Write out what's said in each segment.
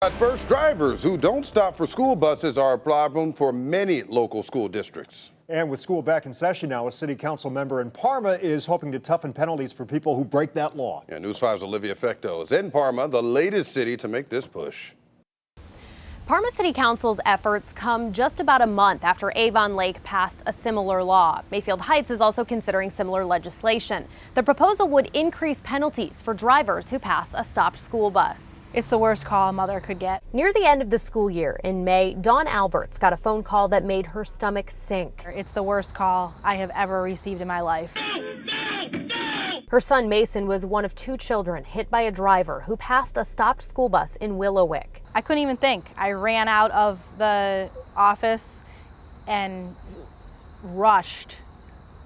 At first, drivers who don't stop for school buses are a problem for many local school districts. And with school back in session now, a city council member in Parma is hoping to toughen penalties for people who break that law. Yeah, News 5's Olivia Fecto is in Parma, the latest city to make this push. Parma City Council's efforts come just about a month after Avon Lake passed a similar law. Mayfield Heights is also considering similar legislation. The proposal would increase penalties for drivers who pass a stopped school bus. It's the worst call a mother could get. Near the end of the school year in May, Dawn Alberts got a phone call that made her stomach sink. It's the worst call I have ever received in my life. Her son Mason was one of two children hit by a driver who passed a stopped school bus in Willowick. I couldn't even think. I ran out of the office and rushed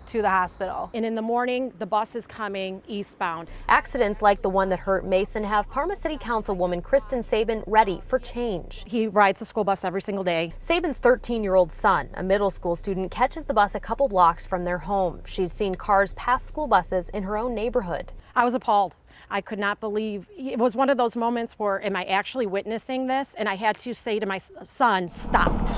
to the hospital. And in the morning, the bus is coming eastbound. Accidents like the one that hurt Mason have Parma City Councilwoman Kristen Sabin ready for change. He rides the school bus every single day. Sabin's 13-year-old son, a middle school student, catches the bus a couple blocks from their home. She's seen cars pass school buses in her own neighborhood. I was appalled. I could not believe. It was one of those moments where, am I actually witnessing this? And I had to say to my son, stop.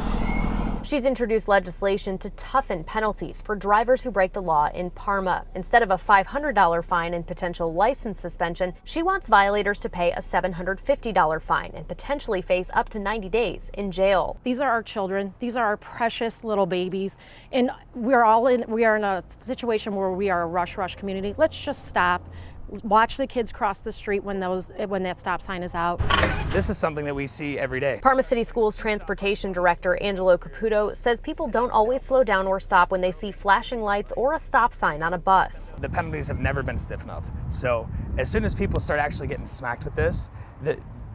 She's introduced legislation to toughen penalties for drivers who break the law in Parma. Instead of a $500 fine and potential license suspension, she wants violators to pay a $750 fine and potentially face up to 90 days in jail. These are our children. These are our precious little babies. And we are in a situation where we are a rush community. Let's just stop. Watch the kids cross the street when that stop sign is out. This is something that we see every day. Parma City Schools Transportation Director Angelo Caputo says people don't always slow down or stop when they see flashing lights or a stop sign on a bus. The penalties have never been stiff enough. So as soon as people start actually getting smacked with this,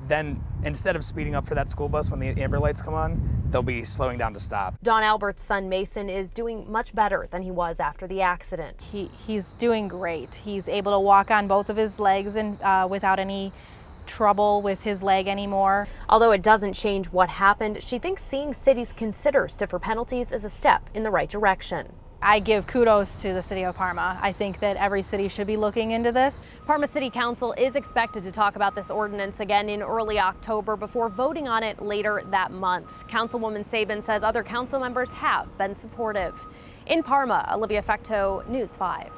then instead of speeding up for that school bus when the amber lights come on, they'll be slowing down to stop. Dawn Albert's son Mason is doing much better than he was after the accident. He's doing great. He's able to walk on both of his legs and without any trouble with his leg anymore. Although it doesn't change what happened, she thinks seeing cities consider stiffer penalties is a step in the right direction. I give kudos to the city of Parma. I think that every city should be looking into this. Parma City Council is expected to talk about this ordinance again in early October before voting on it later that month. Councilwoman Sabin says other council members have been supportive. In Parma, Olivia Fecto, News 5.